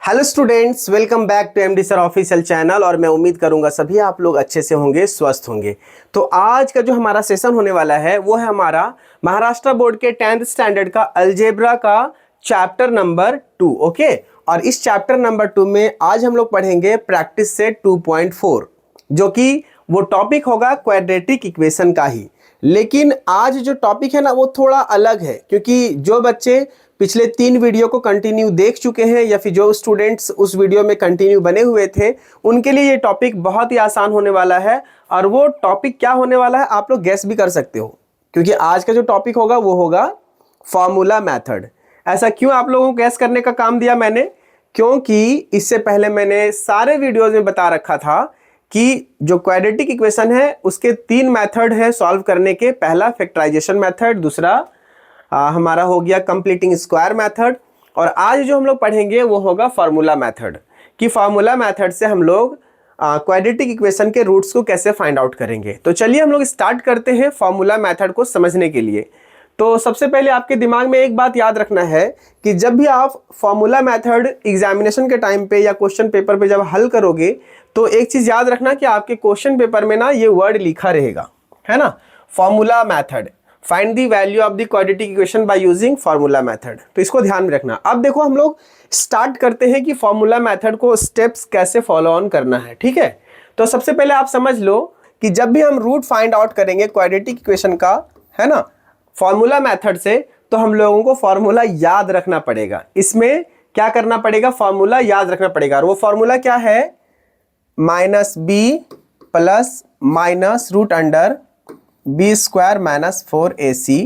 Hello students, welcome back to MD sir official channel. और मैं उम्मीद करूंगा सभी आप लोग अच्छे से होंगे, स्वस्थ होंगे। तो आज का जो हमारा सेशन होने वाला है वो है हमारा महाराष्ट्र बोर्ड के 10th स्टैंडर्ड का अलजेब्रा का चैप्टर नंबर 2। ओके, और इस चैप्टर नंबर 2 में आज हम लोग पढ़ेंगे प्रैक्टिस सेट 2.4, जो कि वो टॉपिक होगा क्वाड्रेटिक इक्वेशन का ही। लेकिन आज जो टॉपिक है ना वो थोड़ा अलग है, क्योंकि जो बच्चे पिछले 3 वीडियो को कंटिन्यू देख चुके हैं या फिर जो स्टूडेंट्स उस वीडियो में कंटिन्यू बने हुए थे, उनके लिए ये टॉपिक बहुत ही आसान होने वाला है। और वो टॉपिक क्या होने वाला है आप लोग गेस भी कर सकते हो, क्योंकि आज का जो टॉपिक होगा वो होगा फॉर्मूला मेथड। ऐसा क्यों आप लोगों को गेस करने का काम दिया मैंने? क्योंकि इससे पहले मैंने सारे वीडियोज में बता रखा था कि जो क्वाड्रेटिक इक्वेशन है उसके 3 मेथड है सॉल्व करने के। पहला फैक्टराइजेशन मेथड, दूसरा हमारा हो गया कंप्लीटिंग स्क्वायर मेथड, और आज जो हम लोग पढ़ेंगे वो होगा फार्मूला मेथड। कि फार्मूला मेथड से हम लोग क्वाड्रेटिक इक्वेशन के रूट्स को कैसे फाइंड आउट करेंगे। तो चलिए हम लोग स्टार्ट करते हैं फार्मूला मेथड को समझने के लिए। तो सबसे पहले आपके दिमाग में एक बात याद रखना है कि जब भी आप फार्मूला मेथड एग्जामिनेशन के टाइम पे या क्वेश्चन पेपर पे जब हल करोगे, तो एक चीज याद रखना कि आपके क्वेश्चन पेपर में ना ये वर्ड लिखा रहेगा, है ना, formula method. Find the value of the quadratic equation by using formula method. तो इसको ध्यान में रखना। अब देखो हम लोग स्टार्ट करते हैं कि फार्मूला मेथड को स्टेप्स कैसे फॉलो ऑन करना है। ठीक है, तो सबसे पहले आप समझ लो कि जब भी हम रूट फाइंड आउट करेंगे क्वाड्रेटिक इक्वेशन का, है ना, फार्मूला मेथड से, तो हम लोगों को फार्मूला याद रखना पड़ेगा। इसमें क्या करना पड़ेगा? फार्मूला याद रखना पड़ेगा। और वो फार्मूला क्या है? -b plus minus root under b square minus 4ac,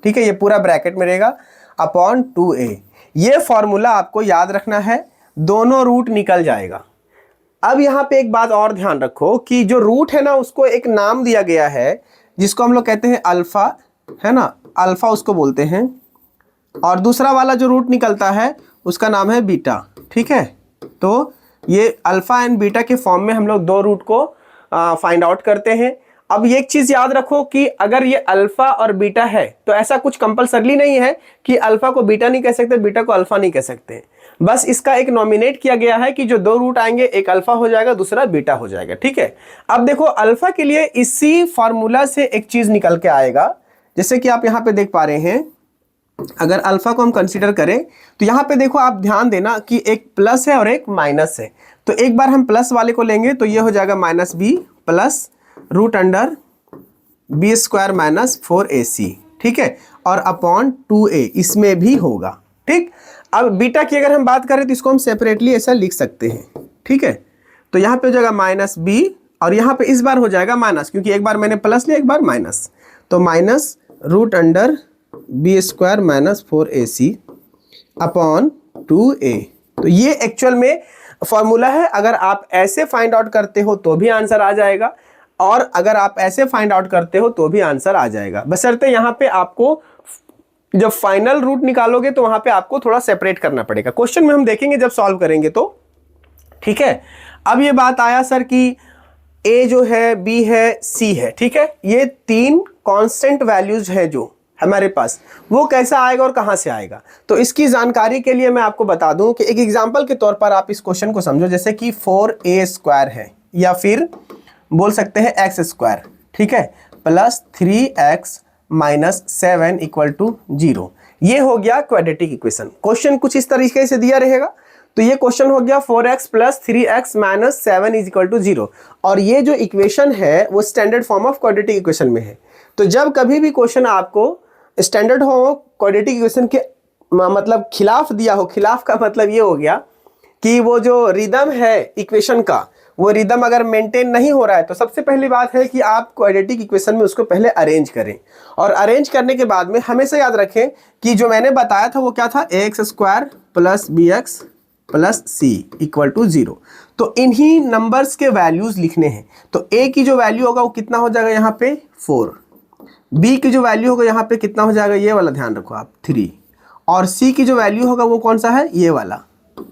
ठीक है, ये पूरा ब्रैकेट में रहेगा, अपॉन 2a। ये फॉर्मूला आपको याद रखना है, दोनों रूट निकल जाएगा। अब यहाँ पे एक बात और ध्यान रखो कि जो रूट है ना उसको एक नाम दिया गया है जिसको हम लोग कहते हैं अल्फा, है ना, अल्फा उसको बोलते हैं। और दूसरा वाला जो रूट निकलता है उसका नाम है बीटा। ठीक है, तो ये अल्फा एंड बीटा के फॉर्म में हम लोग 2 रूट को फाइंड आउट करते हैं। अब ये एक चीज याद रखो कि अगर ये अल्फा और बीटा है तो ऐसा कुछ कंपलसरी नहीं है कि अल्फा को बीटा नहीं कह सकते, बीटा को अल्फा नहीं कह सकते। बस इसका एक नॉमिनेट किया गया है कि जो 2 रूट आएंगे, एक अल्फा हो जाएगा, दूसरा बीटा हो जाएगा। ठीक है, अब देखो अल्फा के लिए इसी फॉर्मूला से एक चीज निकल के आएगा, जैसे कि आप यहाँ पे देख पा रहे हैं। अगर अल्फा को हम कंसीडर करें तो यहाँ पे देखो, आप ध्यान देना कि एक प्लस है और एक माइनस है। तो एक बार हम प्लस वाले को लेंगे तो ये हो जाएगा -b plus root under b square minus 4ac, ठीक है, और अपॉन 2a इसमें भी होगा। ठीक, अब बीटा की अगर हम बात करें तो इसको हम सेपरेटली ऐसा लिख सकते हैं। ठीक है, तो यहाँ पे हो जाएगा -b, और यहाँ पे इस बार हो जाएगा माइनस, क्योंकि एक बार मैंने प्लस लिया एक बार माइनस, तो minus root under b square minus 4ac upon 2a। तो ये एक्चुअल में फॉर्मूला है। अगर आप ऐसे फाइंड आउट करते हो तो भी आंसर आ जाएगा, और अगर आप ऐसे फाइंड आउट करते हो तो भी आंसर आ जाएगा, बशर्ते यहाँ पे आपको जब फाइनल रूट निकालोगे तो वहां पे आपको थोड़ा सेपरेट करना पड़ेगा। क्वेश्चन में हम देखेंगे जब सॉल्व करेंगे तो। ठीक है, अब ये बात आया सर कि a जो है, b है, c है, ठीक है, ये 3 कांस्टेंट वैल्यूज है जो हमारे पास, वो कैसा आएगा और कहां से आएगा। तो इसकी जानकारी के लिए मैं आपको बता दूं कि एक एग्जांपल के तौर पर आप इस क्वेश्चन को समझो, जैसे कि 4a स्क्वायर है, या फिर बोल सकते हैं x स्क्वायर, ठीक है, plus 3x minus 7 equal to 0। ये हो गया क्वाड्रेटिक इक्वेशन। क्वेश्चन कुछ इस तरीके से दिया रहेगा। तो ये क्वेश्चन हो गया 4x plus 3x minus 7 is equal to 0, और ये जो इक्वेशन है वो standard form of quadratic equation में है। तो जब कभी भी क्वेश्चन आपको standard form of quadratic equation के मतलब खिलाफ दिया हो, खिलाफ का मतलब ये हो गया कि वो जो रिदम है इक्वेशन का, वो रिदम अगर मेंटेन नहीं हो रहा है, तो सबसे पहली बात है कि आप क्वाड्रेटिक इक्वेशन में उसको पहले अरेंज करें। और अरेंज करने के बाद में हमेशा याद रखें कि जो मैंने बताया था वो क्या था, ax square plus bx plus c equal to 0। तो इन्हीं नंबर्स के वैल्यूज लिखने हैं। तो a की जो वैल्यू होगा वो कितना हो जाएगा यहाँ पे 4, b की जो वैल्यू होगा यहाँ पे कितना हो जाएगा, ये वाला ध्यान रखो आप 3, और c की जो वैल्यू होगा वो कौन सा है, ये वाला,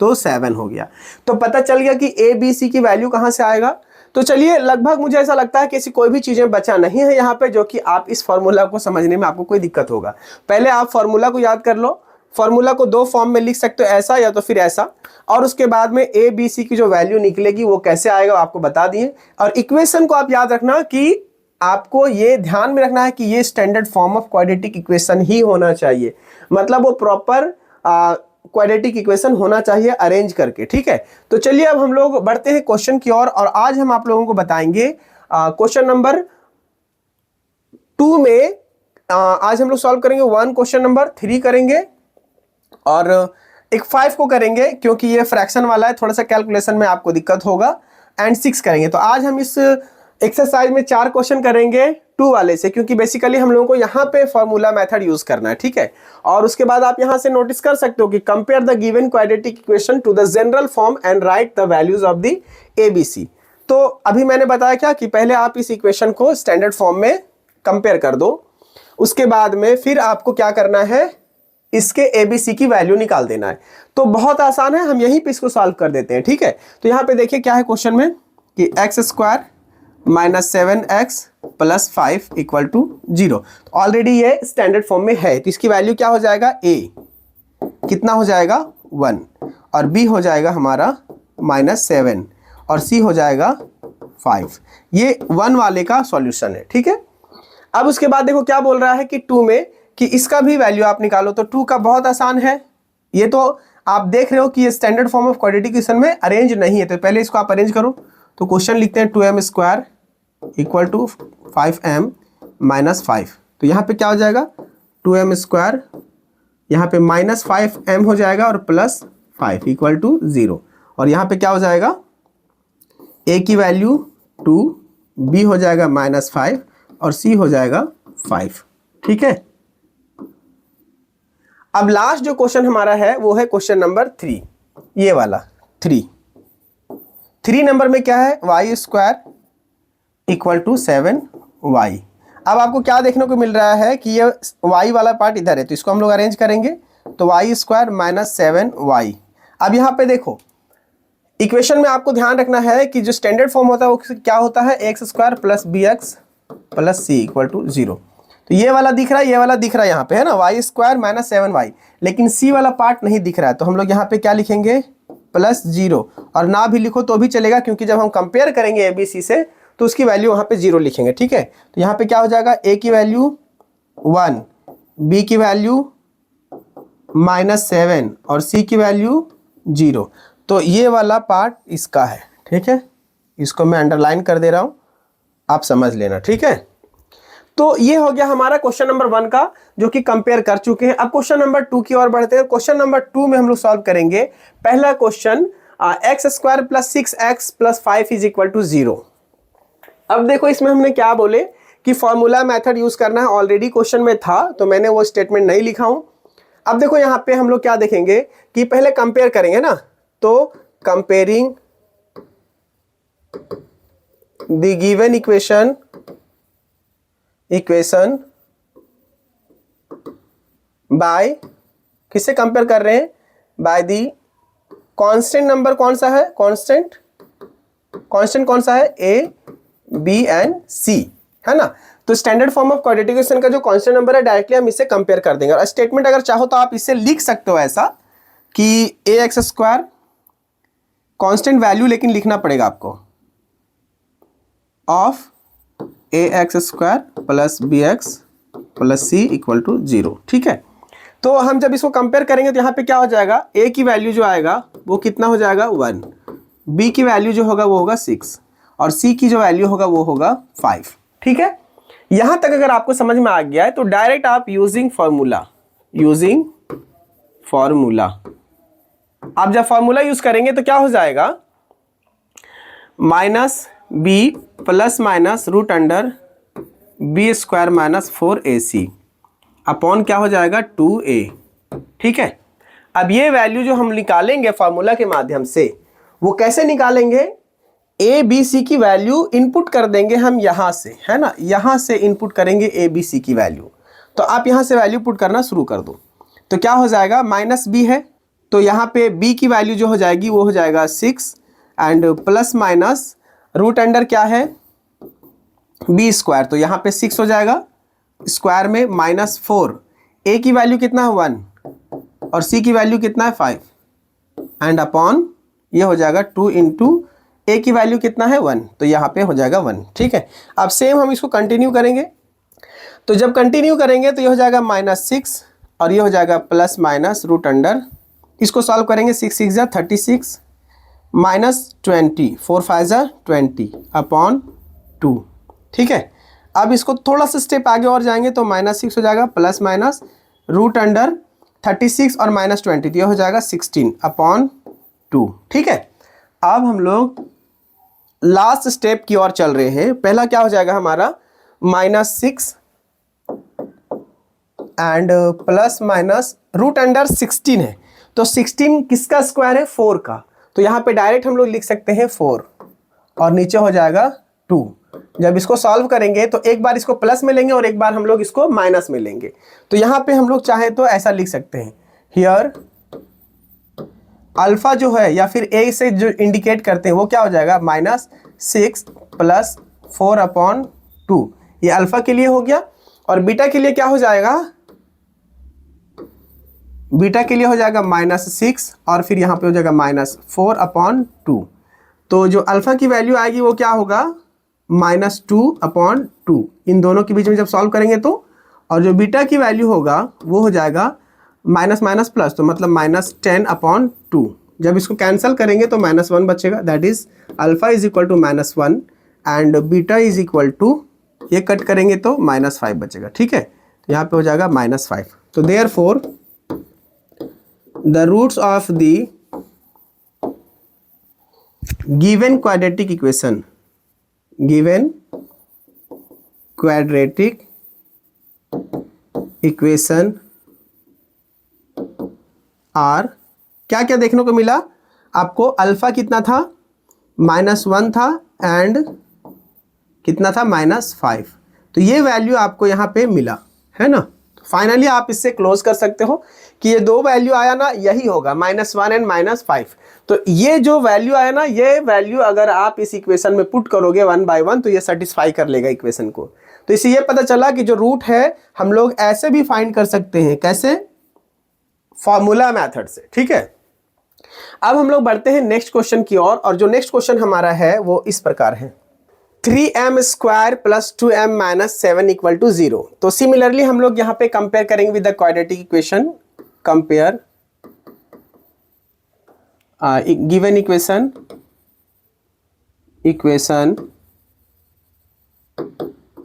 तो 7 हो गया। तो पता चल गया कि a b c की वैल्यू कहां से आएगा। तो चलिए, लगभग मुझे ऐसा लगता है कि ऐसी कोई भी चीजें बचा नहीं है यहाँ पे जो कि आप इस फॉर्मूला को समझने में आपको कोई दिक्कत होगा। पहले आप फॉर्मूला को याद कर लो, फॉर्मूला को दो फॉर्म में लिख सकते हो, ऐसा या तो फिर ऐसा, और उसके बाद में ए बी सी की जो वैल्यू निकलेगी वो कैसे आएगा आपको बता दिए। और इक्वेशन को आप याद रखना कि आपको ये ध्यान में रखना है कि ये standard form of quadratic equation ही होना चाहिए, मतलब वो प्रॉपर क्वाड्रेटिक इक्वेशन होना चाहिए अरेंज करके, ठीक है। तो चलिए अब हम लोग बढ़ते हैं क्वेश्चन की ओर, और आज हम आप लोगों को बताएंगे क्वेश्चन नंबर 2 में आज हम लोग सॉल्व करेंगे 1, क्वेश्चन नंबर 3 करेंगे और एक 5 को करेंगे क्योंकि ये फ्रैक्शन वाला है, थोड़ा सा कैलकुलेशन में आपको दिक्कत होगा, एंड 6 करेंगे। तो आज हम इस एक्सरसाइज में 4 क्वेश्चन करेंगे 2 वाले से, क्योंकि बेसिकली हम लोगों को यहाँ पे फॉर्मूला मेथड यूज करना है, ठीक है। और उसके बाद आप यहाँ से नोटिस कर सकते हो कि compare the given quadratic equation two the general form and right the values of the ABC. तो अभी मैंने बताया क्या कि पहले आप इस इक्वेशन को स्टैंडर्ड फॉर्म में कंपेयर कर दो, उसके बाद में फिर आपको क्या करना है, इसके एबीसी की वैल्यू निकाल देना है। तो बहुत आसान है, हम यहीं पे इसको सॉल्व कर देते हैं, ठीक है। तो यहाँ पे देखिए क्या है क्वेश्चन में कि x² minus 7x plus 5 equal to 0। Already ये स्टैंडर्ड फॉर्म में है, तो इसकी वैल्यू क्या हो जाएगा, a कितना हो जाएगा 1, और b हो जाएगा हमारा -7, और c हो जाएगा 5। ये 1 वाले का सॉल्यूशन है, ठीक है। अब उसके बाद देखो क्या बोल रहा है कि 2 में कि इसका भी वैल्यू आप निकालो। तो 2 का बहुत आसान है, ये तो आप देख रहे हो कि ये standard form of quadratic equation में अरेंज नहीं है, तो पहले इसको आप अरेंज करो। तो क्वेश्चन लिखते हैं 2m² equal to 5m minus 5। तो यहाँ पे क्या हो जाएगा 2m², यहाँ पे -5m हो जाएगा और प्लस 5 इक्वल टू 0, और यहाँ पे क्या हो जाएगा a की वैल्यू 2, b हो जाएगा -5 और c हो जाएगा 5, ठीक है। अब लास्ट जो क्वेश्चन हमारा है वो है क्वेश्चन नंबर 3, ये वाला 3 नंबर में क्या है, y² इक्वल टू 7y। अब आपको क्या देखने को मिल रहा है कि ये y वाला पार्ट इधर है, तो इसको हम लोग अरेंज करेंगे। तो y² माइनस 7y। अब यहाँ पे देखो इक्वेशन में आपको ध्यान रखना है कि जो स्टैंडर्ड फॉर्म होता है वो क्या होता है, x² plus bx plus c equal to 0। तो ये वाला दिख रहा है, ये वाला दिख रहा है यहाँ पे, है ना, y² माइनस 7y, लेकिन c वाला पार्ट नहीं दिख रहा है। तो हम लोग यहाँ पे क्या लिखेंगे, +0, और ना भी लिखो तो भी चलेगा, क्योंकि जब हम कंपेयर करेंगे ABC से तो उसकी वैल्यू वहाँ पे 0 लिखेंगे, ठीक है। तो यहाँ पे क्या हो जाएगा, a की वैल्यू 1, b की वैल्यू -7 और c की वैल्यू 0। तो ये वाला पार्ट इसका है, ठीक है, इसको मैं अंडरलाइन कर दे रहा हूँ, आप समझ लेना, ठीक है। तो ये हो गया हमारा क्वेश्चन नंबर 1 का, जो कि कंपेयर कर चुके हैं। अब क्वेश्चन नंबर 2 की ओर बढ़ते हैं। क्वेश्चन नंबर 2 में हम लोग सॉल्व करेंगे पहला question, x² plus 6x plus 5 is equal to 0। अब देखो इसमें हमने क्या बोले कि फॉर्मूला मेथड यूज करना है, ऑलरेडी क्वेश्चन में था तो मैंने वो स्टेटमेंट नहीं लिखा हूं। अब देखो यहाँ पे हम लोग क्या देखेंगे कि पहले कंपेयर करेंगे ना, तो comparing the given equation bye, किससे कंपेयर कर रहे हैं, बाय दी कांस्टेंट नंबर, कौन सा है कांस्टेंट कौन सा है, a b एंड c, है ना। तो standard form of quadratic equation का जो कांस्टेंट नंबर है डायरेक्टली हम इससे कंपेयर कर देंगे। और स्टेटमेंट अगर चाहो तो आप इससे लिख सकते हो ऐसा कि ax² कांस्टेंट वैल्यू, लेकिन लिखना पड़ेगा आपको, of ax² plus bx plus c equal to 0, ठीक है। तो हम जब इसको कंपेयर करेंगे तो यहाँ पे क्या हो जाएगा, a की वैल्यू जो आएगा वो कितना हो जाएगा 1, b की वैल्यू जो होगा वो होगा 6, और c की जो वैल्यू होगा वो होगा 5, ठीक है। यहां तक अगर आपको समझ में आ गया है तो डायरेक्ट आप यूजिंग फॉर्मूला आप जब फॉर्मूला यूज करेंगे तो क्या हो जाएगा, -b plus minus √under b² minus 4ac upon क्या हो जाएगा 2a, ठीक है। अब ये वैल्यू जो हम निकालेंगे फॉर्मूला के माध्यम से, वो कैसे निकालेंगे, a b c की वैल्यू इनपुट कर देंगे हम यहाँ से, है ना, यहाँ से इनपुट करेंगे a b c की वैल्यू। तो आप यहाँ से वैल्यू पुट करना शुरू कर दो। तो क्या हो जाएगा, -b है तो यहाँ पे b की वैल्यू जो हो जाएगी वो हो जाएगा 6, एंड प्लस माइनस √अंडर क्या है b², तो यहाँ पे 6 हो जाएगा, स्क्वायर में -4, a की वैल्यू कितना है 1, और c की वैल्यू कितना है 5 एंड अपॉन ये हो जाएगा 2 इंटू a की वैल्यू कितना है 1, तो यहाँ पे हो जाएगा 1। ठीक है, अब सेम हम इसको कंटिन्यू करेंगे, तो जब कंटिन्यू करेंगे तो ये हो जाएगा -6 और ये हो जाएगा प्लस माइनस रूट अंडर, इसको सॉल्व करेंगे 6 6 जा 36 -20 4 5 जा 20 अपॉन 2। ठीक है, अब इसको थोड़ा सा स्टेप आगे और जाएंगे तो -6 हो जाएगा प्लस माइनस रूट अंडर 36 और -20, तो ये हो जाएगा 16 अपॉन 2। ठीक है, अब हम लोग लास्ट स्टेप की ओर चल रहे हैं। पहला क्या हो जाएगा हमारा -6 and plus minus root under 16 है, तो 16 किसका स्क्वायर है 4 का, तो यहाँ पे डायरेक्ट हम लोग लिख सकते हैं 4 और नीचे हो जाएगा 2। जब इसको सॉल्व करेंगे तो एक बार इसको प्लस में लेंगे और एक बार हम लोग इसको माइनस में लेंगे, तो यहाँ पे हम लोग चाहे तो ऐसा लिख सकते हैं, हियर अल्फा जो है या फिर ए से जो इंडिकेट करते हैं वो क्या हो जाएगा -6 प्लस 4 अपॉन 2, ये अल्फा के लिए हो गया। और बीटा के लिए क्या हो जाएगा, बीटा के लिए हो जाएगा -6 और फिर यहाँ पे हो जाएगा -4 अपॉन 2, तो जो अल्फा की वैल्यू आएगी वो क्या होगा -2 अपॉन 2, इन दोनों के बीच में जब सॉल्व करेंगे तो, और जो बीटा की वैल्यू होगा वो हो जाएगा माइनस माइनस प्लस, तो मतलब -10 अपॉन 2। जब इसको कैंसिल करेंगे तो -1 बचेगा, that is alpha is equal to -1 and beta is equal to, ये कट करेंगे तो -5 बचेगा। ठीक है, तो यहाँ पे हो जाएगा -5। तो therefore the roots of the given quadratic equation, given quadratic equation are, क्या क्या देखने को मिला आपको, अल्फा कितना था -1 था एंड कितना था -5, तो ये वैल्यू आपको यहाँ पे मिला है ना। फाइनली आप इससे क्लोज कर सकते हो कि ये दो वैल्यू आया ना यही होगा -1 एंड -5, तो ये जो वैल्यू आया ना ये वैल्यू अगर आप इस इक्वेशन में पुट करोगे 1 बाय 1 तो ये सेटिस्फाई कर लेगा इक्वेशन को। तो इससे ये पता चला कि जो रूट है हम लोग ऐसे भी फाइंड कर सकते हैं, कैसे, फॉर्मूला मेथड से। ठीक है, अब हम लोग बढ़ते हैं नेक्स्ट क्वेश्चन की ओर, और जो नेक्स्ट क्वेश्चन हमारा है वो इस प्रकार है, 3m square plus 2m minus 7 equal to 0। तो सिमिलरली हम लोग यहाँ पे कंपेयर करेंगे with the quadratic equation, compare given equation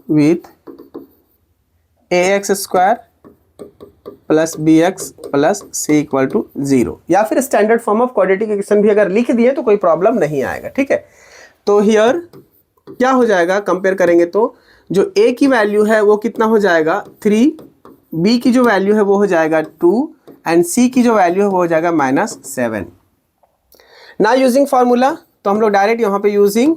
with ax square plus bx plus c equal to 0, या फिर standard form of quadratic equation भी अगर लिख दिए तो कोई प्रॉब्लम नहीं आएगा। ठीक है, तो हियर क्या हो जाएगा, कंपेयर करेंगे तो जो a की वैल्यू है वो कितना हो जाएगा 3, b की जो वैल्यू है वो हो जाएगा 2 एंड c की जो वैल्यू है वो हो जाएगा -7। ना यूजिंग फार्मूला, तो हम लोग डायरेक्ट यहाँ पे यूजिंग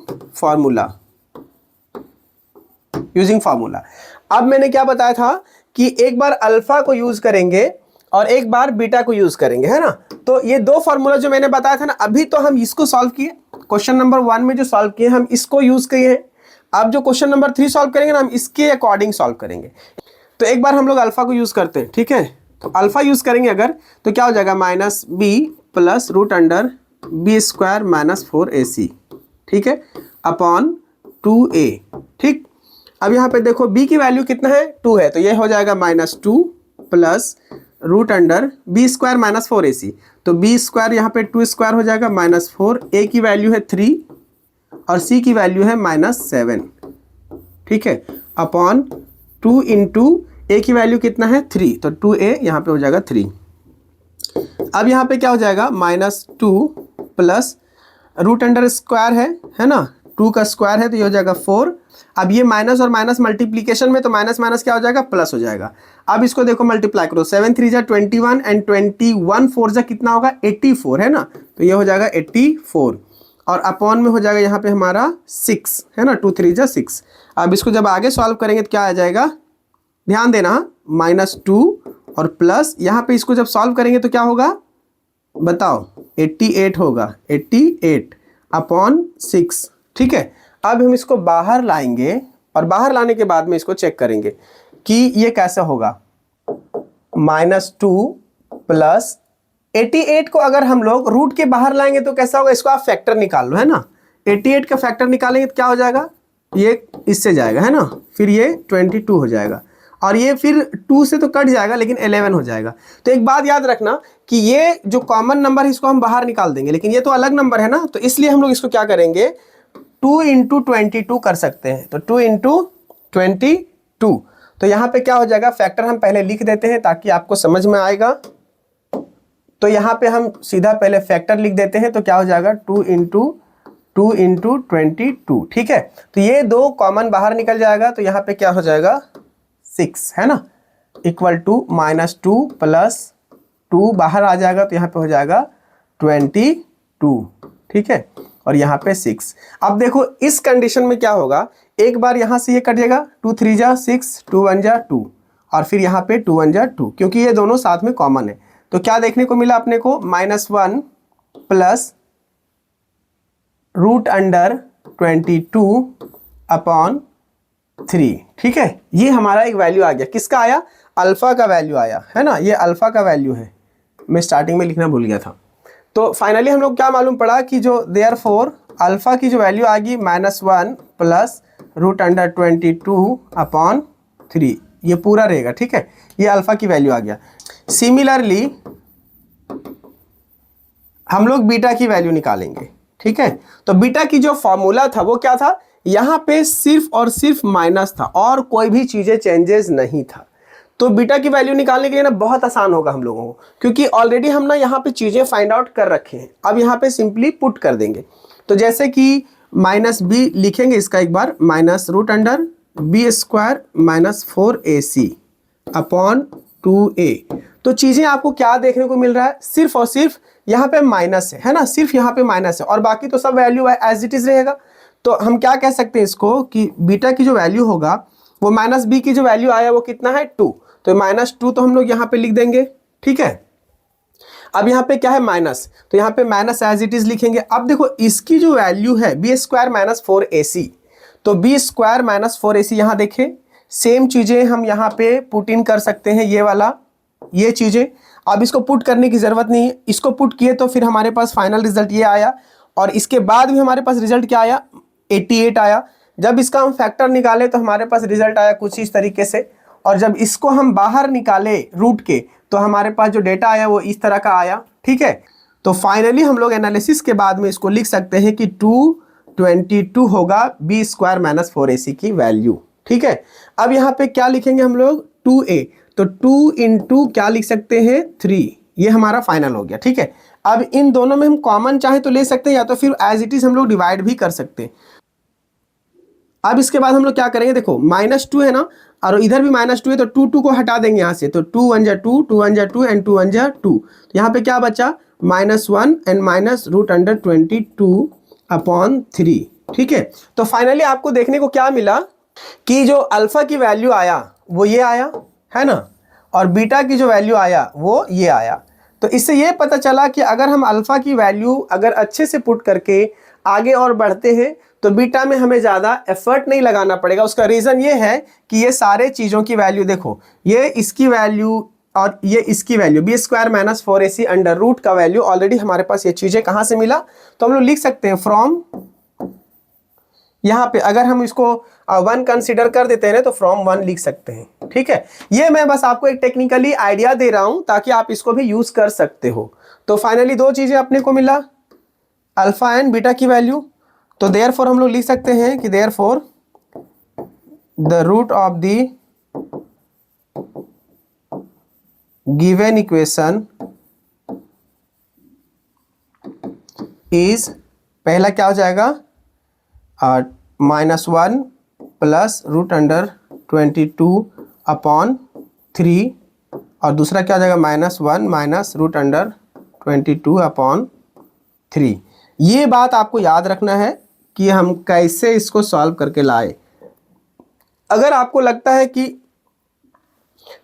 फार्मूला। अब मैंने क्या बताया था कि एक बार अल्फा को यूज करेंगे और एक बार बीटा को यूज करेंगे, है ना। तो ये दो फार्मूला जो मैंने बताया था ना, अभी तो हम इसको सॉल्व किए, क्वेश्चन नंबर 1 में जो सॉल्व किए हम इसको यूज किए हैं। अब जो क्वेश्चन नंबर 3 सॉल्व करेंगे ना हम इसके अकॉर्डिंग सॉल्व करेंगे। तो एक बार हम लोग अल्फा को यूज करते हैं, ठीक है, तो अल्फा यूज करेंगे अगर तो क्या हो जाएगा -b plus root under b square minus 4ac, ठीक है, अपॉन 2a। ठीक, अब यहाँ पे देखो b की वैल्यू कितना है 2 है, तो ये हो जाएगा -2 plus root under b square minus 4ac, तो b स्क्वायर यहाँ पे 2 स्क्वायर हो जाएगा -4, a की वैल्यू है 3 और c की वैल्यू है -7, ठीक है, अपॉन 2 इंटू a की वैल्यू कितना है 3, तो 2a यहाँ पे हो जाएगा 3। अब यहाँ पे क्या हो जाएगा -2 प्लस रूट अंडर स्क्वायर है ना, 2 का स्क्वायर है तो ये हो जाएगा 4। अब ये माइनस और माइनस मल्टीप्लीकेशन में, तो माइनस माइनस क्या हो जाएगा प्लस हो जाएगा। अब इसको देखो मल्टीप्लाई करो, 7 3 जा 21 एंड 21 4 जा कितना होगा 84, है ना, तो ये हो जाएगा 84 और अपॉन में हो जाएगा यहाँ पे हमारा 6, है ना, 2 3 जा 6। अब इसको जब आगे सॉल्व करेंगे तो क्या आ जाएगा, ध्यान देना, -2 और प्लस यहाँ पे इसको जब सॉल्व करेंगे तो क्या होगा बताओ 88 होगा, 88 अपॉन 6, ठीक है। अब हम इसको बाहर लाएंगे और बाहर लाने के बाद में इसको चेक करेंगे कि ये कैसे होगा, -2 प्लस 88 को अगर हम लोग रूट के बाहर लाएंगे तो कैसा होगा, इसको आप फैक्टर निकाल लो, है ना। 88 का फैक्टर निकालेंगे तो क्या हो जाएगा, ये इससे जाएगा, है ना, फिर ये 22 हो जाएगा, और ये फिर 2 से तो कट जाएगा लेकिन 11 हो जाएगा। तो एक बात याद रखना कि ये जो कॉमन नंबर है इसको हम बाहर निकाल देंगे, लेकिन ये तो अलग नंबर है ना, तो इसलिए हम लोग इसको क्या करेंगे, 2 इंटू 22 कर सकते हैं। तो 2 इंटू 22, तो यहाँ पे क्या हो जाएगा, फैक्टर हम पहले लिख देते हैं ताकि आपको समझ में आएगा। तो यहाँ पे हम सीधा पहले फैक्टर लिख देते हैं, तो क्या हो जाएगा 2 इंटू 22, ठीक है। तो ये दो कॉमन बाहर निकल जाएगा, तो यहाँ पे क्या हो जाएगा 6, है ना, इक्वल टू -2 प्लस 2 बाहर आ जाएगा, तो यहाँ पे हो जाएगा 22, ठीक है, और यहाँ पे 6। अब देखो इस कंडीशन में क्या होगा, एक बार यहाँ से ये कट जाएगा, 2 3 जा 6, 2 1 जा 2, और फिर यहाँ पे 2 1 जा 2, क्योंकि ये दोनों साथ में कॉमन है। तो क्या देखने को मिला अपने को, -1 प्लस √22/3, ठीक है। ये हमारा एक वैल्यू आ गया, किसका आया, अल्फा का वैल्यू आया, है ना, ये अल्फा का वैल्यू है, मैं स्टार्टिंग में लिखना भूल गया था। तो फाइनली हम लोग क्या मालूम पड़ा कि जो देयरफॉर अल्फा की जो वैल्यू आ गई -1 प्लस √22/3, ये पूरा रहेगा, ठीक है, ये अल्फा की वैल्यू आ गया। सिमिलरली हम लोग बीटा की वैल्यू निकालेंगे, ठीक है। तो बीटा की जो फॉर्मूला था वो क्या था, यहाँ पे सिर्फ और सिर्फ माइनस था और कोई भी चीजें चेंजेस नहीं था। तो बीटा की वैल्यू निकालने के लिए ना बहुत आसान होगा हम लोगों को, क्योंकि ऑलरेडी हम ना यहाँ पे चीजें फाइंड आउट कर रखे हैं। अब यहाँ पे सिंपली पुट कर देंगे, तो जैसे कि -b लिखेंगे, इसका एक बार -√b² -4ac/2a। तो चीजें आपको क्या देखने को मिल रहा है, सिर्फ और सिर्फ यहाँ पे माइनस है ना, सिर्फ यहाँ पे माइनस है, और बाकी तो सब वैल्यू एज इट इज रहेगा। तो हम क्या कह सकते हैं इसको कि बीटा की जो वैल्यू होगा वो -b की जो वैल्यू आया वो कितना है 2, तो -2 तो हम लोग यहाँ पे लिख देंगे, ठीक है। अब यहाँ पे क्या है माइनस, तो यहाँ पे माइनस एज इट इज लिखेंगे। अब देखो इसकी जो वैल्यू है b² -4ac, तो b² -4ac, यहाँ देखें सेम चीजें हम यहाँ पे पुट इन कर सकते हैं, ये वाला ये चीजें। अब इसको पुट करने की जरूरत नहीं है, इसको पुट किए तो फिर हमारे पास फाइनल रिजल्ट ये आया, और इसके बाद भी हमारे पास रिजल्ट क्या आया, 88 आया। जब इसका हम फैक्टर निकाले तो हमारे पास रिजल्ट आया कुछ इस तरीके से, और जब इसको हम बाहर निकाले रूट के तो हमारे पास जो डेटा आया वो इस तरह का आया, ठीक है। तो फाइनली हम लोग एनालिसिस के बाद में इसको लिख सकते हैं कि 222 होगा b² -4ac की वैल्यू, ठीक है। अब यहाँ पे क्या लिखेंगे हम लोग 2a, तो 2 इंटू क्या लिख सकते हैं 3, ये हमारा फाइनल हो गया, ठीक है। अब इन दोनों में हम कॉमन चाहे तो ले सकते हैं, या तो फिर एज इट इज हम लोग डिवाइड भी कर सकते हैं। अब इसके बाद हम लोग क्या करेंगे, देखो -2 है ना, और इधर भी -2 है, तो 2 को हटा देंगे यहाँ से, तो 2 1 जा 2, 2 1 जा 2 एंड 2 1 जा 2। यहाँ पे क्या बचा -1 एंड -√22/3, ठीक है। तो फाइनली आपको देखने को क्या मिला कि जो अल्फा की वैल्यू आया वो ये आया, है ना, और बीटा की जो वैल्यू आया वो ये आया। तो इससे ये पता चला कि अगर हम अल्फा की वैल्यू अगर अच्छे से पुट करके आगे और बढ़ते हैं तो बीटा में हमें ज़्यादा एफर्ट नहीं लगाना पड़ेगा। उसका रीज़न ये है कि ये सारे चीज़ों की वैल्यू देखो, ये इसकी वैल्यू और ये इसकी value b² -4ac under root का वैल्यू ऑलरेडी हमारे पास ये चीज़ें कहाँ से मिला, तो हम लोग लिख सकते हैं फ्रॉम, यहाँ पे अगर हम इसको 1 कंसिडर कर देते हैं ना तो फ्रॉम 1 लिख सकते हैं, ठीक है। ये मैं बस आपको एक टेक्निकली आइडिया दे रहा हूं ताकि आप इसको भी यूज कर सकते हो। तो फाइनली दो चीजें अपने को मिला, अल्फा एंड बीटा की वैल्यू। तो देयरफॉर हम लोग लिख सकते हैं कि therefore the root of the given equation is, पहला क्या हो जाएगा -1 प्लस √22/3, और दूसरा क्या हो जाएगा -1 -√22/3। ये बात आपको याद रखना है कि हम कैसे इसको सॉल्व करके लाए। अगर आपको लगता है कि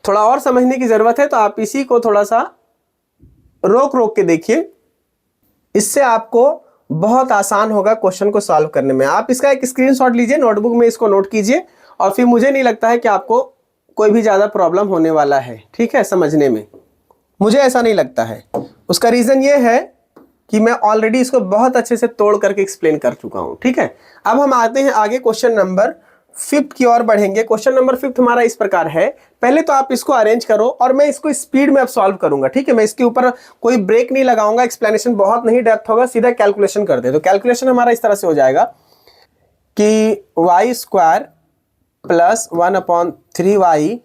थोड़ा और समझने की ज़रूरत है तो आप इसी को थोड़ा सा रोक के देखिए, इससे आपको बहुत आसान होगा क्वेश्चन को सॉल्व करने में। आप इसका एक स्क्रीनशॉट लीजिए, नोटबुक में इसको नोट कीजिए, और फिर मुझे नहीं लगता है कि आपको कोई भी ज़्यादा प्रॉब्लम होने वाला है, ठीक है, समझने में। मुझे ऐसा नहीं लगता है। उसका रीज़न ये है कि मैं ऑलरेडी इसको बहुत अच्छे से तोड़ करके एक्सप्लेन कर चुका हूँ। ठीक है, अब हम आते हैं आगे क्वेश्चन नंबर 5 की ओर बढ़ेंगे। क्वेश्चन नंबर 5 हमारा इस प्रकार है, पहले तो आप इसको अरेंज करो और मैं इसको स्पीड में अब सॉल्व करूंगा। ठीक है, मैं इसके ऊपर कोई ब्रेक नहीं लगाऊंगा, एक्सप्लेनेशन बहुत नहीं डेप्थ होगा, सीधा कैलकुलेशन कर दे। तो कैलकुलेशन हमारा इस तरह से हो जाएगा कि वाई स्क्वायर प्लस 1/3y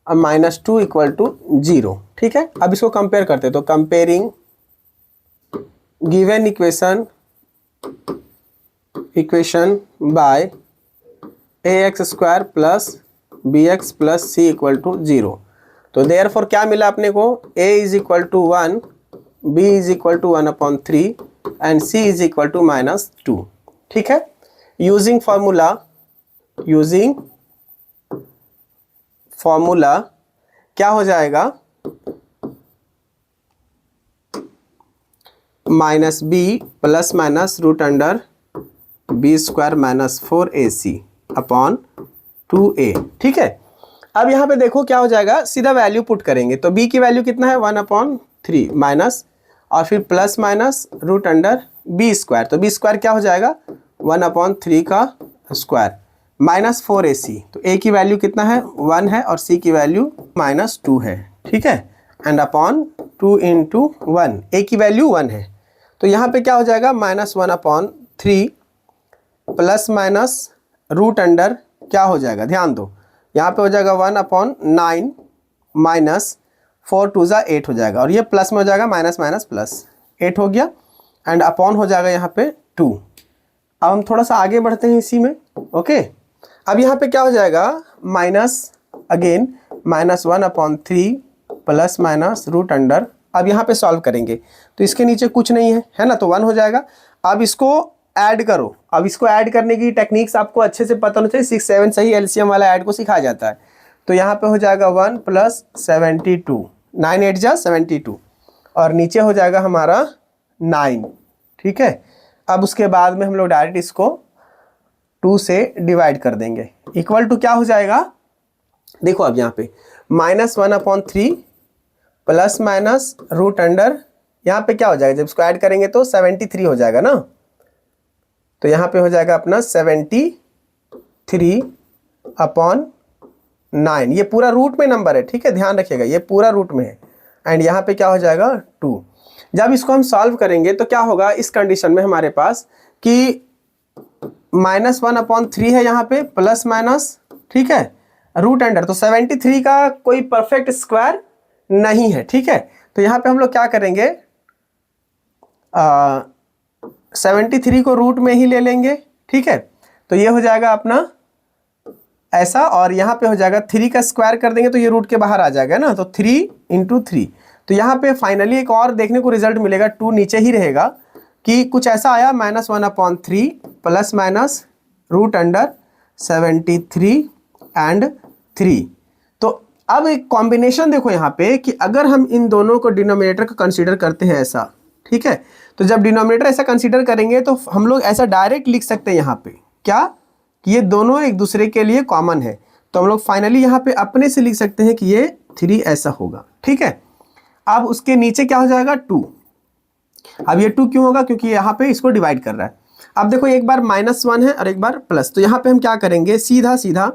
-2 = 0। ठीक है, अब इसको कंपेयर करते हैं। तो comparing given equation by ax² plus bx plus c = 0। तो देयरफॉर क्या मिला अपने को, a = 1, b = 1/3 एंड c = -2। ठीक है, यूजिंग फॉर्मूला क्या हो जाएगा, -b plus minus √(b² -4ac upon 2a। ठीक है, अब यहाँ पे देखो क्या हो जाएगा, सीधा वैल्यू पुट करेंगे। तो b की वैल्यू कितना है, 1/3 माइनस और फिर प्लस माइनस √(b²). तो b² क्या हो जाएगा, 1/3 का स्क्वायर माइनस 4ac। तो a की वैल्यू कितना है, 1 है और c की वैल्यू -2 है। ठीक है, एंड अपॉन 2 × 1, a की वैल्यू 1 है। तो यहाँ पे क्या हो जाएगा, -1/3 प्लस माइनस √ क्या हो जाएगा, ध्यान दो, यहाँ पे हो जाएगा 1/9 माइनस 4 × 2 = 8 हो जाएगा, और ये प्लस में हो जाएगा माइनस माइनस प्लस 8 हो गया, एंड अपॉन हो जाएगा यहाँ पे 2। अब हम थोड़ा सा आगे बढ़ते हैं इसी में। ओके, अब यहाँ पे क्या हो जाएगा, माइनस अगेन -1/3 प्लस माइनस √ अब यहाँ पे सॉल्व करेंगे तो इसके नीचे कुछ नहीं है ना, तो 1 हो जाएगा। अब इसको ऐड करो, अब इसको ऐड करने की टेक्निक्स आपको अच्छे से पता होना चाहिए, 6 7 से ही एलसीएम वाला ऐड को सिखाया जाता है। तो यहाँ पे हो जाएगा 1 + 72, 9 8 जा 72, और नीचे हो जाएगा हमारा 9। ठीक है, अब उसके बाद में हम लोग डायरेक्ट इसको 2 से डिवाइड कर देंगे, इक्वल टू क्या हो जाएगा, देखो अब यहाँ पे -1/3 प्लस माइनस √ यहाँ पे क्या हो जाएगा, जब इसको ऐड करेंगे तो 73 हो जाएगा ना। तो यहाँ पे हो जाएगा अपना 73/9, ये पूरा रूट में नंबर है। ठीक है, ध्यान रखिएगा ये पूरा रूट में है, एंड यहाँ पे क्या हो जाएगा 2। जब इसको हम सॉल्व करेंगे तो क्या होगा, इस कंडीशन में हमारे पास कि -1/3 है यहाँ पे प्लस माइनस, ठीक है, √ तो 73 का कोई परफेक्ट स्क्वायर नहीं है। ठीक है, तो यहाँ पे हम लोग क्या करेंगे, 73 को रूट में ही ले लेंगे। ठीक है, तो ये हो जाएगा अपना ऐसा, और यहाँ पे हो जाएगा 3 का स्क्वायर कर देंगे तो ये रूट के बाहर आ जाएगा ना, तो 3 × 3। तो यहाँ पे फाइनली एक और देखने को रिजल्ट मिलेगा, 2 नीचे ही रहेगा, कि कुछ ऐसा आया -1/3 प्लस माइनस √ 73 एंड 3। तो अब एक कॉम्बिनेशन देखो यहाँ पे कि अगर हम इन दोनों को डिनोमिनेटर को कंसीडर करते हैं ऐसा, ठीक है, तो जब डिनोमिनेटर ऐसा कंसीडर करेंगे तो हम लोग ऐसा डायरेक्ट लिख सकते हैं यहाँ पे क्या, कि ये दोनों एक दूसरे के लिए कॉमन है। तो हम लोग फाइनली यहाँ पे अपने से लिख सकते हैं कि ये 3 ऐसा होगा। ठीक है, अब उसके नीचे क्या हो जाएगा 2। अब ये 2 क्यों होगा, क्योंकि यहाँ पे इसको डिवाइड कर रहा है। अब देखो एक बार -1 है और एक बार प्लस, तो यहाँ पे हम क्या करेंगे, सीधा सीधा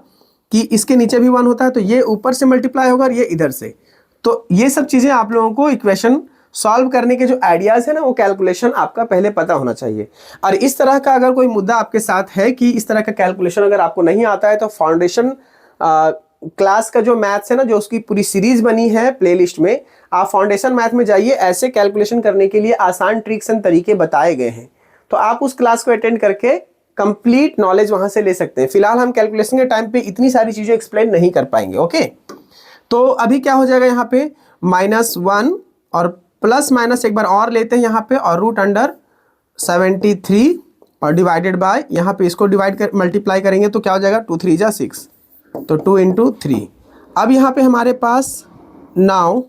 कि इसके नीचे भी 1 होता है तो ये ऊपर से मल्टीप्लाई होगा और ये इधर से। तो ये सब चीज़ें आप लोगों को इक्वेशन सॉल्व करने के जो आइडियाज़ है ना, वो कैलकुलेशन आपका पहले पता होना चाहिए। और इस तरह का अगर कोई मुद्दा आपके साथ है कि इस तरह का कैलकुलेशन अगर आपको नहीं आता है, तो फाउंडेशन क्लास का जो मैथ्स है ना, जो उसकी पूरी सीरीज बनी है प्लेलिस्ट में, आप फाउंडेशन मैथ में जाइए, ऐसे कैलकुलेशन करने के लिए आसान ट्रिक्स एंड तरीके बताए गए हैं। तो आप उस क्लास को अटेंड करके कंप्लीट नॉलेज वहां से ले सकते हैं। फिलहाल हम कैलकुलेशन के टाइम पे इतनी सारी चीजें एक्सप्लेन नहीं कर पाएंगे। ओके, तो अभी क्या हो जाएगा यहाँ पे -1 और प्लस माइनस एक बार और लेते हैं यहाँ पे, और √ 73 और डिवाइडेड बाय, यहाँ पे इसको डिवाइड कर मल्टीप्लाई करेंगे तो क्या हो जाएगा, 2 3 जा 6, तो 2 × 3। अब यहाँ पे हमारे पास नाउ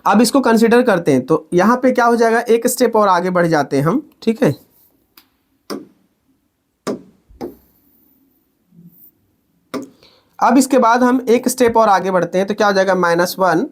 अब इसको कंसिडर करते हैं, तो यहाँ पे क्या हो जाएगा, एक स्टेप और आगे बढ़ जाते हैं हम। ठीक है, अब इसके बाद हम एक स्टेप और आगे बढ़ते हैं, तो क्या हो जाएगा -1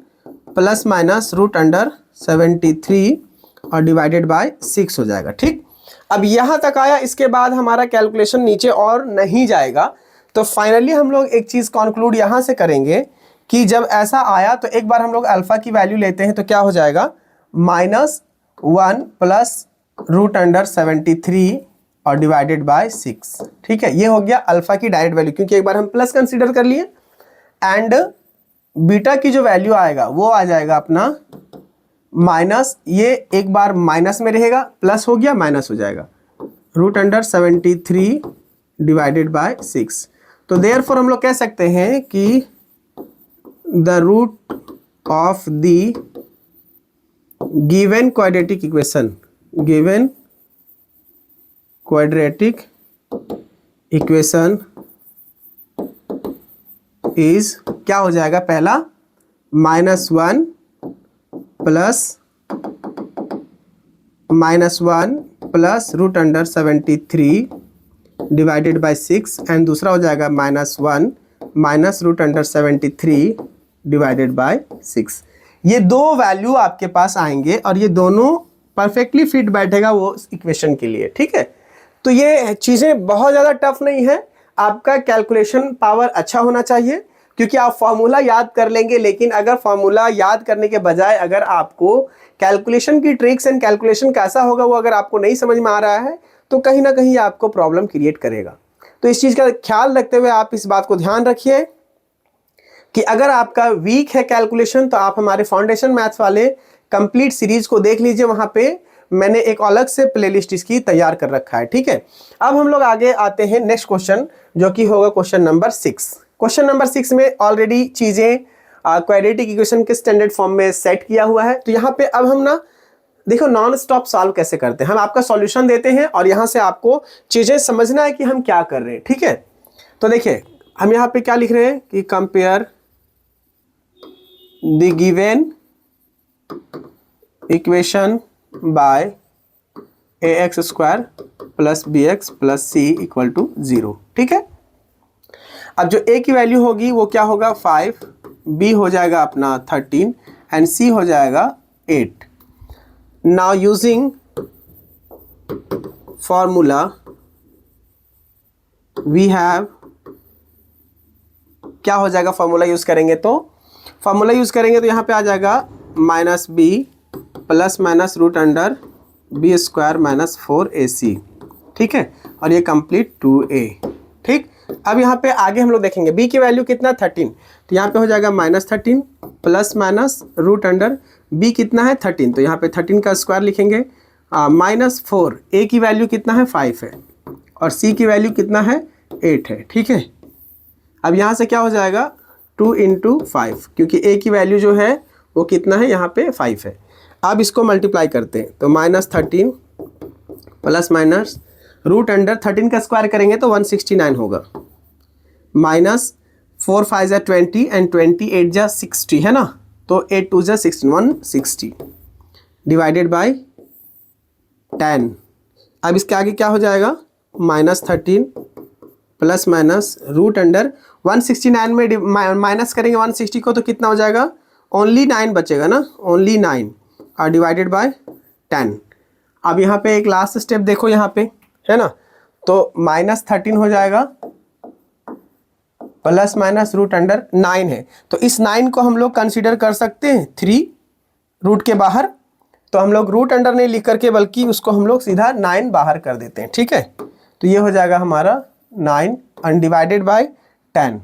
प्लस माइनस रूट अंडर 73 और डिवाइडेड बाय 6 हो जाएगा। ठीक, अब यहाँ तक आया, इसके बाद हमारा कैलकुलेशन नीचे और नहीं जाएगा। तो फाइनली हम लोग एक चीज़ कंक्लूड यहाँ से करेंगे कि जब ऐसा आया तो एक बार हम लोग अल्फ़ा की वैल्यू लेते हैं तो क्या हो जाएगा, -1 प्लस रूट अंडर 73 और डिवाइडेड बाय 6। ठीक है, ये हो गया अल्फ़ा की डायरेक्ट वैल्यू, क्योंकि एक बार हम प्लस कंसीडर कर लिए। एंड बीटा की जो वैल्यू आएगा वो आ जाएगा अपना माइनस, ये एक बार माइनस में रहेगा, प्लस हो गया माइनस हो जाएगा, रूट अंडर 73 डिवाइडेड बाय 6। तो देयरफॉर हम लोग कह सकते हैं कि the root of the given quadratic equation, given quadratic equation is क्या हो जाएगा, पहला -1 plus root under 73 divided by 6 and दूसरा हो जाएगा -1 minus root under 73 divided by 6। ये दो वैल्यू आपके पास आएंगे और ये दोनों परफेक्टली फिट बैठेगा वो इक्वेशन के लिए। ठीक है, तो ये चीज़ें बहुत ज़्यादा टफ नहीं है, आपका कैलकुलेशन पावर अच्छा होना चाहिए, क्योंकि आप फार्मूला याद कर लेंगे, लेकिन अगर फार्मूला याद करने के बजाय अगर आपको कैलकुलेशन की ट्रिक्स एंड कैलकुलेशन कैसा होगा वो अगर आपको नहीं समझ में आ रहा है तो कहीं ना कहीं आपको प्रॉब्लम क्रिएट करेगा। तो इस चीज़ का ख्याल रखते हुए आप इस बात को ध्यान रखिए कि अगर आपका वीक है कैलकुलेशन तो आप हमारे फाउंडेशन मैथ्स वाले कंप्लीट सीरीज को देख लीजिए, वहाँ पे मैंने एक अलग से प्लेलिस्ट इसकी तैयार कर रखा है। ठीक है, अब हम लोग आगे आते हैं नेक्स्ट क्वेश्चन, जो कि होगा क्वेश्चन नंबर 6। क्वेश्चन नंबर 6 में ऑलरेडी चीज़ें क्वाड्रेटिक इक्वेशन के स्टैंडर्ड फॉर्म में सेट किया हुआ है। तो यहाँ पे अब हम ना देखो नॉन स्टॉप सॉल्व कैसे करते हैं, हम आपका सॉल्यूशन देते हैं और यहाँ से आपको चीज़ें समझना है कि हम क्या कर रहे हैं। ठीक है, तो देखिए हम यहाँ पे क्या लिख रहे हैं कि compare the given equation by ax² plus bx plus c equal to 0। ठीक है, अब जो a की वैल्यू होगी वो क्या होगा 5, b हो जाएगा अपना 13 एंड c हो जाएगा 8। Now using formula we have, क्या हो जाएगा फॉर्मूला यूज करेंगे तो यहाँ पे आ जाएगा -b plus minus root under b² minus 4ac। ठीक है, और ये कंप्लीट 2a। ठीक, अब यहाँ पे आगे हम लोग देखेंगे b की वैल्यू कितना 13, तो यहाँ पे हो जाएगा -13 plus minus root under b कितना है 13, तो यहाँ पे 13 का स्क्वायर लिखेंगे, -4, a की वैल्यू कितना है 5 है और c की वैल्यू कितना है 8 है। ठीक है, अब यहाँ से क्या हो जाएगा 2 × 5, क्योंकि a की वैल्यू जो है वो कितना है यहाँ पे 5 है। अब इसको मल्टीप्लाई करते हैं तो -13 प्लस माइनस रूट अंडर 13 का स्क्वायर करेंगे तो 169 होगा, माइनस 4 5 जा 20 एंड 28 जा 60 है ना, तो 8 2 जा 16, 160 डिवाइडेड बाय 10। अब इसके आगे क्या हो जाएगा -13 प्लस माइनस रूट अंडर 169 में माइनस करेंगे 160 को तो कितना हो जाएगा, ओनली 9 बचेगा ना, ओनली 9 और डिवाइडेड बाय 10। अब यहाँ पे एक लास्ट स्टेप देखो यहाँ पे है ना, तो -13 हो जाएगा प्लस माइनस रूट अंडर 9 है, तो इस 9 को हम लोग कंसीडर कर सकते हैं 3 रूट के बाहर, तो हम लोग रूट अंडर नहीं लिख करके बल्कि उसको हम लोग सीधा 9 बाहर कर देते हैं। ठीक है, तो ये हो जाएगा हमारा 9 अनडिवाइडेड बाय 10।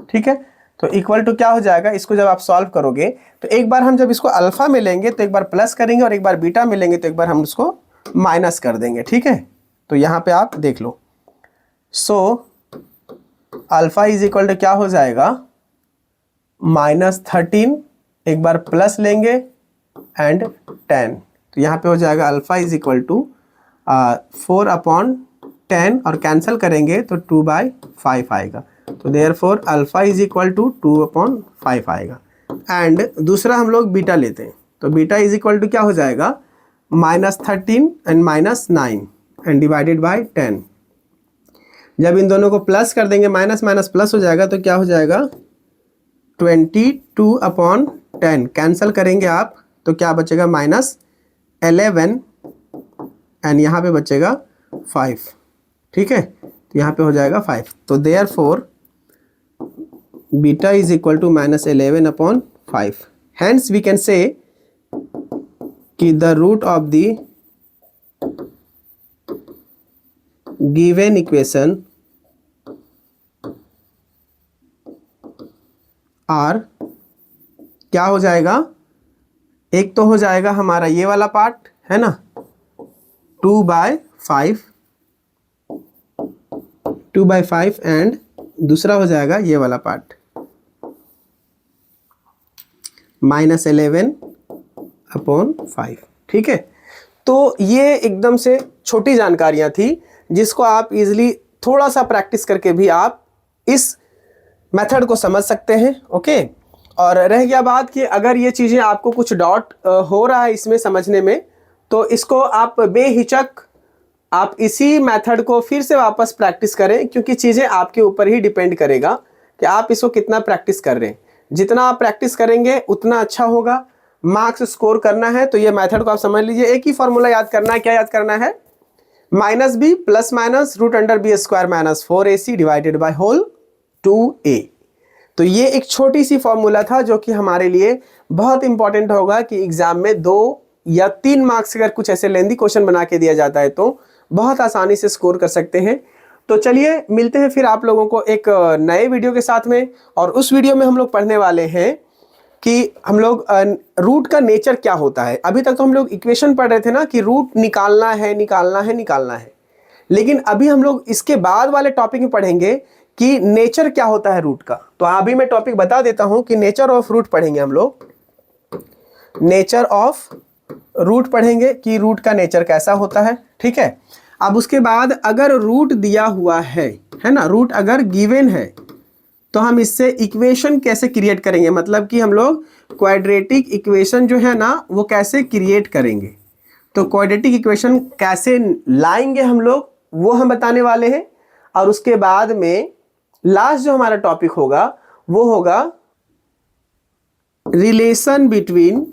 ठीक है, तो इक्वल टू क्या हो जाएगा, इसको जब आप सॉल्व करोगे तो एक बार हम जब इसको अल्फा में लेंगे तो एक बार प्लस करेंगे और एक बार बीटा में लेंगे तो एक बार हम उसको माइनस कर देंगे। ठीक है, तो यहाँ पे आप देख लो, so alpha is equal to क्या हो जाएगा -13, एक बार प्लस लेंगे एंड 10, तो यहाँ पे हो जाएगा अल्फा इज इक्वल टू 4/10 और कैंसिल करेंगे तो 2/5 आएगा, तो therefore alpha is equal to 2/5 आएगा। एंड दूसरा हम लोग बीटा लेते हैं, तो बीटा इज इक्वल टू क्या हो जाएगा -13 एंड -9 एंड डिवाइडेड बाय 10। जब इन दोनों को प्लस कर देंगे माइनस माइनस प्लस हो जाएगा तो क्या हो जाएगा 22/10 10 कैंसिल करेंगे आप तो क्या बचेगा -11 एंड यहाँ पे बचेगा 5, ठीक है, तो यहाँ पे हो जाएगा 5। तो therefore beta is equal to -11/5। Hence we can say कि the root of the given equation are क्या हो जाएगा, एक तो हो जाएगा हमारा ये वाला पार्ट है ना 2/5 एंड दूसरा हो जाएगा ये वाला पार्ट -11/5, ठीक है। तो ये एकदम से छोटी जानकारियां थी जिसको आप इजीली थोड़ा सा प्रैक्टिस करके भी आप इस मेथड को समझ सकते हैं, ओके। और रह गया बात कि अगर ये चीज़ें आपको कुछ डाउट हो रहा है इसमें समझने में, तो इसको आप बेहिचक आप इसी मेथड को फिर से वापस प्रैक्टिस करें, क्योंकि चीज़ें आपके ऊपर ही डिपेंड करेगा कि आप इसको कितना प्रैक्टिस कर रहे हैं। जितना आप प्रैक्टिस करेंगे उतना अच्छा होगा। मार्क्स स्कोर करना है तो ये मेथड को आप समझ लीजिए। एक ही फॉर्मूला याद करना है, क्या याद करना है, -b + √b² - 4ac divided by whole 2a। तो ये एक छोटी सी फॉर्मूला था जो कि हमारे लिए बहुत इंपॉर्टेंट होगा कि एग्जाम में 2 या 3 मार्क्स अगर कुछ ऐसे लेंदी क्वेश्चन बना के दिया जाता है तो बहुत आसानी से स्कोर कर सकते हैं। तो चलिए मिलते हैं फिर आप लोगों को एक नए वीडियो के साथ में। और उस वीडियो में हम लोग पढ़ने वाले हैं कि हम लोग रूट का नेचर क्या होता है। अभी तक तो हम लोग इक्वेशन पढ़ रहे थे ना कि रूट निकालना है, लेकिन अभी हम लोग इसके बाद वाले टॉपिक में पढ़ेंगे कि नेचर क्या होता है रूट का। तो अभी मैं टॉपिक बता देता हूं कि नेचर ऑफ रूट पढ़ेंगे हम लोग। नेचर ऑफ रूट पढ़ेंगे कि रूट का नेचर कैसा होता है, ठीक है। अब उसके बाद अगर रूट दिया हुआ है ना, रूट अगर गिवन है तो हम इससे इक्वेशन कैसे क्रिएट करेंगे, मतलब कि हम लोग क्वाड्रेटिक इक्वेशन जो है ना वो कैसे क्रिएट करेंगे। तो क्वाड्रेटिक इक्वेशन कैसे लाएंगे हम लोग वो हम बताने वाले हैं। और उसके बाद में लास्ट जो हमारा टॉपिक होगा वो होगा relation between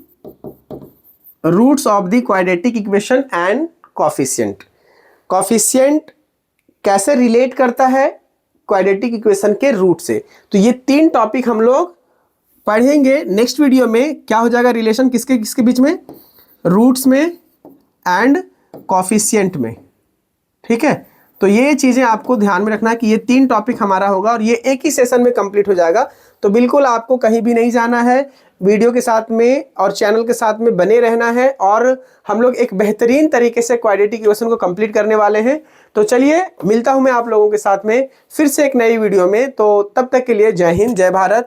roots of the quadratic equation and coefficient. Coefficient कैसे रिलेट करता है क्वाड्रेटिक इक्वेशन के रूट से। तो ये 3 टॉपिक हम लोग पढ़ेंगे नेक्स्ट वीडियो में। क्या हो जाएगा रिलेशन किसके किसके बीच में, रूट्स में एंड कोफिशिएंट में, ठीक है। तो ये चीज़ें आपको ध्यान में रखना है कि ये 3 टॉपिक हमारा होगा और ये एक ही सेशन में कंप्लीट हो जाएगा। तो बिल्कुल आपको कहीं भी नहीं जाना है, वीडियो के साथ में और चैनल के साथ में बने रहना है। और हम लोग एक बेहतरीन तरीके से क्वाड्रेटिक इक्वेशन को कंप्लीट करने वाले हैं। तो चलिए मिलता हूं मैं आप लोगों के साथ में फिर से एक नई वीडियो में। तो तब तक के लिए जय हिंद, जय भारत।